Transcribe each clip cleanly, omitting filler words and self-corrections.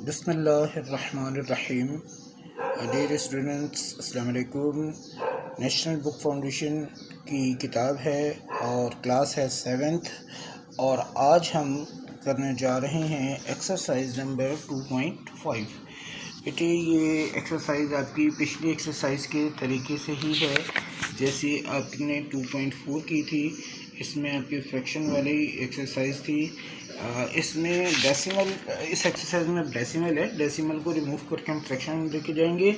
बिस्मिल्लाहिर्रहमानिर्रहीम। Dear students, अस्सलाम वालेकुम। नेशनल बुक फाउंडेशन की किताब है और क्लास है 7th, और आज हम करने जा रहे हैं एक्सरसाइज नंबर 2.5। बेटे, ये एक्सरसाइज आपकी पिछली एक्सरसाइज के तरीके से ही है जैसे आपने 2.4 की थी। इसमें आपकी फ्रैक्शन वाली एक्सरसाइज थी। इसमें डेसिमल, इस एक्सरसाइज में डेसिमल है, डेसिमल को रिमूव करके हम फ्रैक्शन में लेके जाएंगे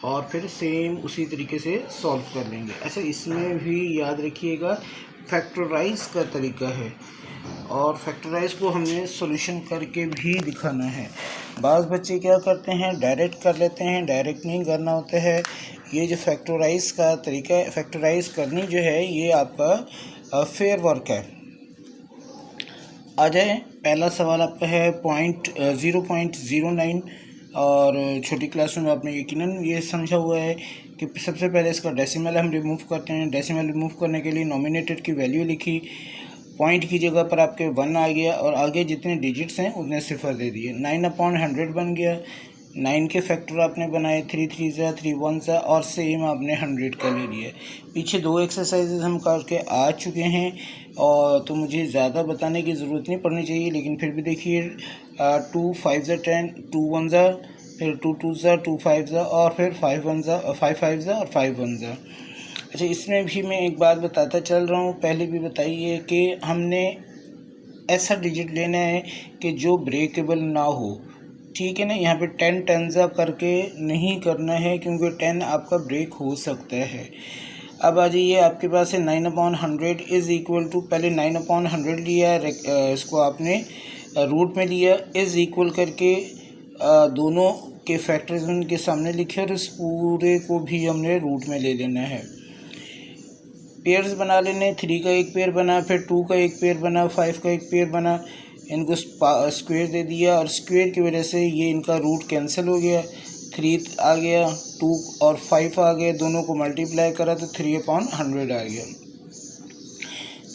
और फिर सेम उसी तरीके से सॉल्व कर लेंगे। अच्छा, इसमें भी याद रखिएगा फैक्टराइज का तरीका है और फैक्टराइज को हमने सॉल्यूशन करके भी दिखाना है। बाज़ बच्चे क्या करते हैं, डायरेक्ट कर लेते हैं, डायरेक्ट नहीं करना होता है। ये जो फैक्टराइज का तरीका है, फैक्टराइज करनी जो है, ये आपका फेयर वर्क है। आ जाए, पहला सवाल आपका है 0.09, और छोटी क्लास में आपने यकीनन ये समझा हुआ है कि सबसे पहले इसका डेसिमल हम रिमूव करते हैं। डेसिमल रिमूव करने के लिए नॉमिनेटर की वैल्यू लिखी, पॉइंट की जगह पर आपके 1 आ गया और आगे जितने डिजिट्स हैं उतने सिफर दे दिए। 9/100 बन गया। 9 के फैक्टर आपने बनाए, 3 3 3 1 और सेम आपने 100 का ले लिया। पीछे 2 एक्सरसाइजेज हम करके आ चुके हैं और तो मुझे ज़्यादा बताने की ज़रूरत नहीं पड़नी चाहिए, लेकिन फिर भी देखिए 2 5 10, 2 1, फिर 2 2 2 5 और फिर 5 1 5 5 और 5 1। अच्छा, इसमें भी मैं एक बात बताता चल रहा हूँ, पहले भी बताइए कि हमने ऐसा डिजिट लेना है कि जो ब्रेकेबल ना हो, ठीक है ना। यहाँ पे 10 10 करके नहीं करना है क्योंकि 10 आपका ब्रेक हो सकता है। अब आ जाइए, आपके पास है 9/100 इज़ इक्वल टू, पहले 9/100 लिया, इसको आपने रूट में लिया, इज़ इक्वल करके दोनों के फैक्टर्स उनके सामने लिखे और इस पूरे को भी हमने रूट में ले लेना है। पेयर्स बना लेने, 3 का एक पेयर बना, फिर 2 का एक पेयर बना, 5 का एक पेयर बना, इनको स्क्वायर दे दिया और स्क्वायर की वजह से ये इनका रूट कैंसिल हो गया। 3 आ गया, 2 और 5 आ गए, दोनों को मल्टीप्लाई करा तो 3/100 आ गया।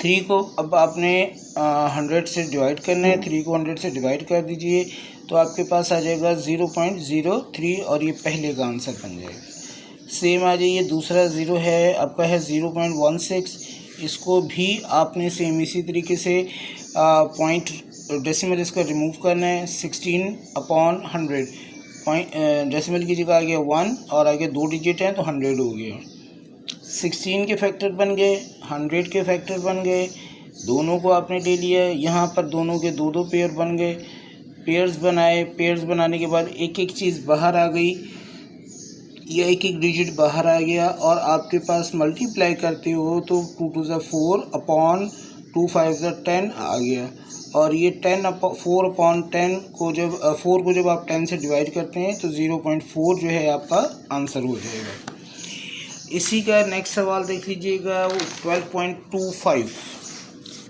3 को अब आपने 100 से डिवाइड करना है, 3 को 100 से डिवाइड कर दीजिए तो आपके पास आ जाएगा 0.03 और ये पहले का आंसर बन जाएगा। सेम आ जाइए, दूसरा 0 है आपका है 0.16, इसको भी आपने सेम इसी तरीके से पॉइंट डेसिमल इसका रिमूव करना है। 16/100 पॉइंट डेसिमल की जगह आ गया 1 और आगे 2 डिजिट हैं तो 100 हो गया। 16 के फैक्टर बन गए, 100 के फैक्टर बन गए, दोनों को आपने ले लिया। यहाँ पर दोनों के 2 पेयर बन गए, पेयर्स बनाए, पेयर्स बनाने के बाद एक एक चीज़ बाहर आ गई, या एक एक डिजिट बाहर आ गया और आपके पास मल्टीप्लाई करते हो तो 2 2 4 अपॉन 2 5 10 आ गया। और ये 4/10 को जब 4 को जब आप 10 से डिवाइड करते हैं तो 0.4 जो है आपका आंसर हो जाएगा। इसी का नेक्स्ट सवाल देख लीजिएगा, 12.25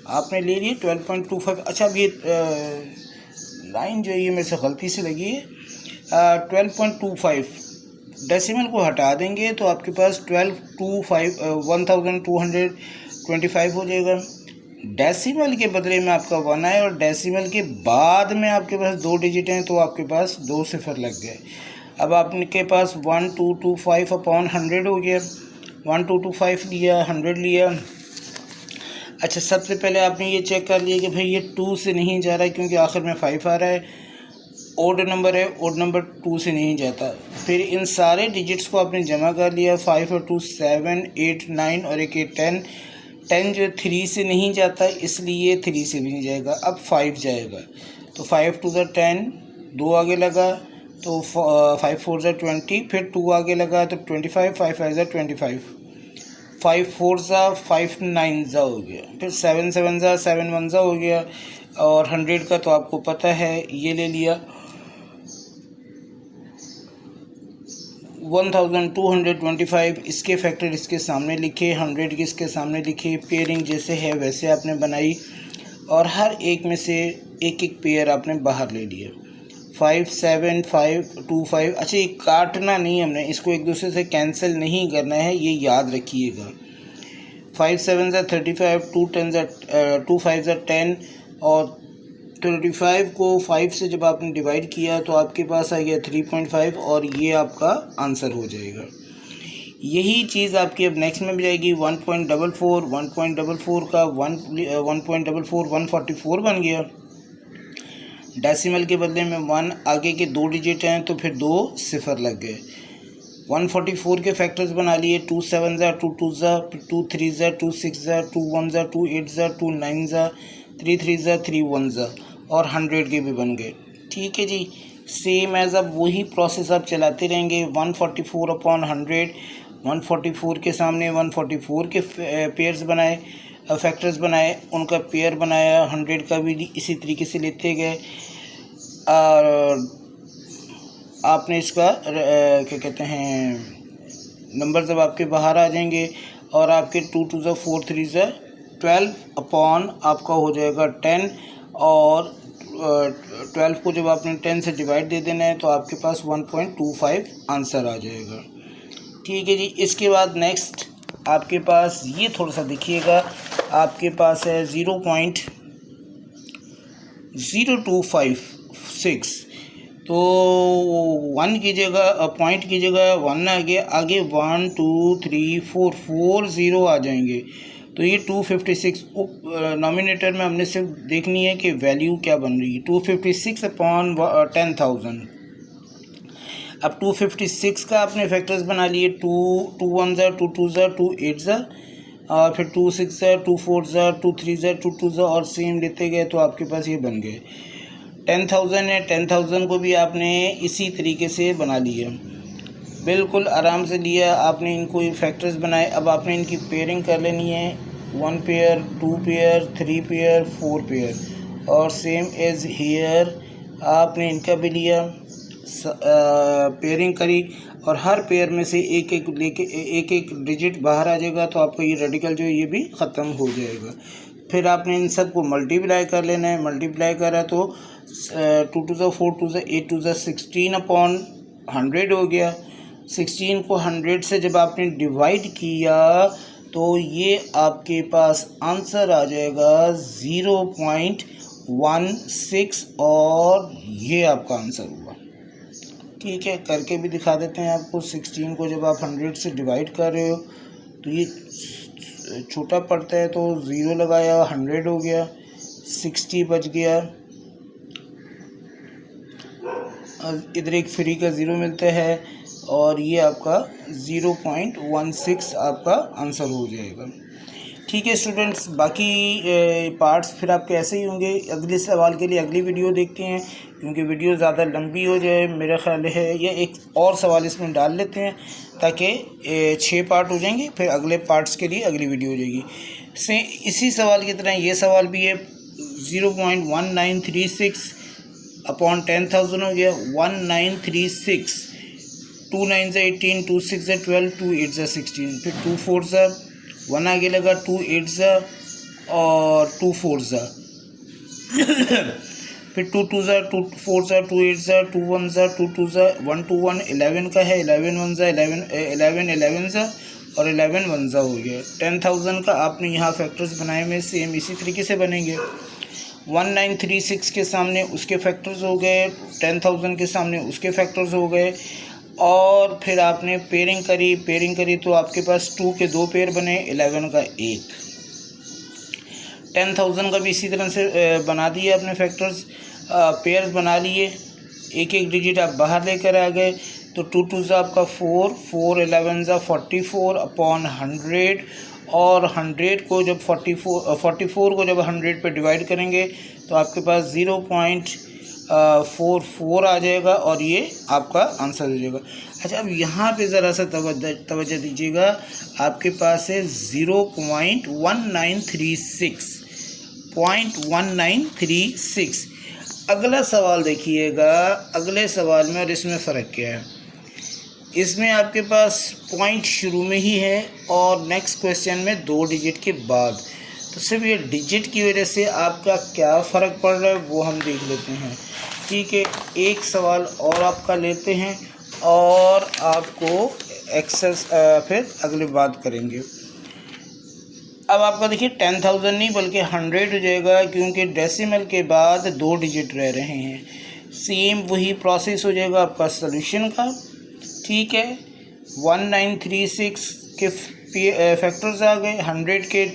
आपने ले लिए, 12.25। अच्छा, अब ये लाइन जो है ये मेरे से गलती से लगी है। 12.25 डेसिमल को हटा देंगे तो आपके पास 1225 हो जाएगा। डेसिमल के बदले में आपका 1 आए और डेसिमल के बाद में आपके पास 2 डिजिट हैं तो आपके पास 2 सिफर लग गए। अब आपके पास 1225/100 हो गया। 1225 लिया, 100 लिया। अच्छा, सबसे पहले आपने ये चेक कर लिया कि भाई ये 2 से नहीं जा रहा है क्योंकि आखिर में 5 आ रहा है, ओड नंबर है, ओड नंबर 2 से नहीं जाता। फिर इन सारे डिजिट्स को आपने जमा कर लिया, 5 और 2 7 8 9 और एक 10। 10 जो 3 से नहीं जाता इसलिए 3 से भी नहीं जाएगा, अब 5 जाएगा तो 5 2 10, 2 आगे लगा तो 5 4 20, फिर 2 आगे लगा तो 25, 5 5 25, 5 4 5 9 हो गया, फिर 7 7 7 1 हो गया। और 100 का तो आपको पता है, ये ले लिया। 1225 इसके फैक्टर इसके सामने लिखे, 100 के इसके सामने लिखे, पेयरिंग जैसे है वैसे आपने बनाई और हर एक में से एक एक पेयर आपने बाहर ले लिया। 5 7 5 2 5। अच्छा, ये काटना नहीं, हमने इसको एक दूसरे से कैंसिल नहीं करना है, ये याद रखिएगा। 5 7 35, 2 5 10 और 35 को 5 से जब आपने डिवाइड किया तो आपके पास आ गया 3.5 और ये आपका आंसर हो जाएगा। यही चीज़ आपकी अब नेक्स्ट में भी जाएगी 1.44 1.44 का 1.44 144 बन गया। डेसिमल के बदले में 1 आगे के 2 डिजिट हैं तो फिर 2 सिफर लग गए। 144 के फैक्टर्स बना लिए 2 7 ज़ा 2 2 ज़ा 2 3 ज़ा 2 6 ज़ा 2 1 ज़ा 2 8 ज़ा 2 9 ज़ा 3 3 ज़ा 3 1 ज़ा और 100 के भी बन गए। ठीक है जी, सेम एज अब वही प्रोसेस आप चलाते रहेंगे। 144/100 144 के सामने 144 के पेयर्स बनाए, फैक्टर्स बनाए, उनका पेयर बनाया, 100 का भी इसी तरीके से लेते गए। और आपने इसका क्या कहते हैं नंबर जब आपके बाहर आ जाएंगे और आपके 2 2 ज़ा 4 3 ज़ा 12 अपॉन आपका हो जाएगा 10 और 12 को जब आपने 10 से डिवाइड दे देना है तो आपके पास 1.25 आंसर आ जाएगा। ठीक है जी, इसके बाद नेक्स्ट आपके पास ये थोड़ा सा देखिएगा, आपके पास है 0.0256 तो 1 की जगह पॉइंट की जगह 1 आगे 1 2 3 4 4 0 आ जाएंगे तो ये 256 नॉमिनेटर में हमने सिर्फ देखनी है कि वैल्यू क्या बन रही है। 256/10,000। अब 256 का आपने फैक्टर्स बना लिए 2 2 1 ज़ा 2 2 ज़ा 2 8 ज़ा और फिर 2 6 ज़ा 2 4 ज़ा 2 3 ज़ा 2 2 ज़ा और सेम लेते गए तो आपके पास ये बन गए। 10,000 है, 10,000 को भी आपने इसी तरीके से बना लिया, बिल्कुल आराम से लिया आपने, इनको फैक्टर्स बनाए। अब आपने इनकी पेयरिंग कर लेनी है, 1 पेयर 2 पेयर 3 पेयर 4 पेयर और सेम एज हेयर आपने इनका भी लिया, पेयरिंग करी और हर पेयर में से एक एक डिजिट बाहर आ जाएगा तो आपका ये रेडिकल जो है ये भी ख़त्म हो जाएगा। फिर आपने इन सब को मल्टीप्लाई कर लेना है, मल्टीप्लाई करा तो 2 2 ज़ा 4 2 ज़ा 8 2 ज़ा 16/100 हो गया। 16 को 100 से जब आपने डिवाइड किया तो ये आपके पास आंसर आ जाएगा 0.16 और ये आपका आंसर हुआ। ठीक है, करके भी दिखा देते हैं आपको। 16 को जब आप 100 से डिवाइड कर रहे हो तो ये छोटा पड़ता है तो 0 लगाया 100 हो गया, 60 बच गया, इधर एक फ्री का 0 मिलता है और ये आपका 0.16 आपका आंसर हो जाएगा। ठीक है स्टूडेंट्स, बाकी पार्ट्स फिर आपके ऐसे ही होंगे। अगले सवाल के लिए अगली वीडियो देखते हैं क्योंकि वीडियो ज़्यादा लंबी हो जाए मेरा ख्याल है, या एक और सवाल इसमें डाल लेते हैं ताकि 6 पार्ट हो जाएंगे, फिर अगले पार्ट्स के लिए अगली वीडियो हो जाएगी। इसी सवाल की तरह ये सवाल भी है, 0.1936/10,000 हो गया, 1936, 2 9 ज़ा 18 2 6 ज़ा 12 2 8 ज़ा 16, फिर 2 4 ज़ा 1 आगे लगा 2 8 ज़ा और 2 4 ज़ा फिर 2 2 ज़ा 2 4 ज़ा 2 8 ज़ा 2 1 ज़ा 2 2 ज़ा 1 2 1 11 का है, 11 1 ज़ा 11 ज़ा और 11 1 ज़ा हो गया। 10,000 का आपने यहाँ फैक्टर्स बनाए में सेम इसी तरीके से बनेंगे। 1936 के सामने उसके फैक्टर्स हो गए, 10,000 के सामने उसके फैक्टर्स हो गए और फिर आपने पेयरिंग करी तो आपके पास 2 के 2 पेयर बने, 11 का 1। 10,000 का भी इसी तरह से बना दिए अपने फैक्टर्स, पेयर्स बना लिए, एक एक डिजिट आप बाहर लेकर आ गए तो 2 2 ज़ा आपका 4 4 11 ज़ा 44/100 और 100 को जब 44 को जब 100 पे डिवाइड करेंगे तो आपके पास 0.44 आ जाएगा और ये आपका आंसर हो जाएगा। अच्छा, अब यहाँ पे ज़रा सा तवज्जो दीजिएगा, आपके पास है 0.1936। अगला सवाल देखिएगा, अगले सवाल में और इसमें फ़र्क क्या है। इसमें आपके पास पॉइंट शुरू में ही है और नेक्स्ट क्वेश्चन में 2 डिजिट के बाद, तो सिर्फ ये डिजिट की वजह से आपका क्या फ़र्क पड़ रहा है वो हम देख लेते हैं। ठीक है, एक सवाल और आपका लेते हैं और आपको एक्सेस फिर अगली बात करेंगे। अब आपका देखिए 10,000 नहीं बल्कि 100 हो जाएगा, क्योंकि डेसिमल के बाद 2 डिजिट रह रहे हैं। सेम वही प्रोसेस हो जाएगा आपका सोल्यूशन का। ठीक है, 1936 के फैक्टर्स आ गए, 100 के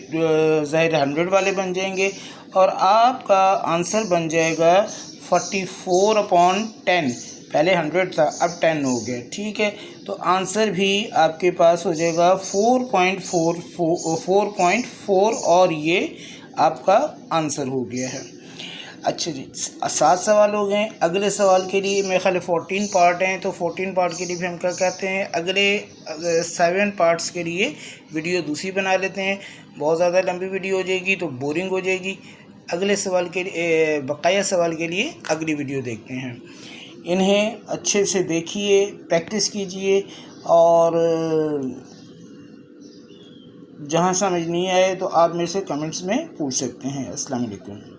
ज़ाहिर 100 वाले बन जाएंगे और आपका आंसर बन जाएगा 44/10। पहले 100 था, अब 10 हो गया। ठीक है, तो आंसर भी आपके पास हो जाएगा 4.4 और ये आपका आंसर हो गया है। अच्छा जी, 7 सवाल हो गए। अगले सवाल के लिए मेरे ख्याल 14 पार्ट हैं, तो 14 पार्ट के लिए भी हम क्या कहते हैं, अगले 7 पार्ट्स के लिए वीडियो दूसरी बना लेते हैं। बहुत ज़्यादा लंबी वीडियो हो जाएगी तो बोरिंग हो जाएगी। अगले सवाल के लिए, बकाया सवाल के लिए अगली वीडियो देखते हैं। इन्हें अच्छे से देखिए, प्रैक्टिस कीजिए और जहाँ समझ नहीं आए तो आप मेरे से कमेंट्स में पूछ सकते हैं। अस्सलाम वालेकुम।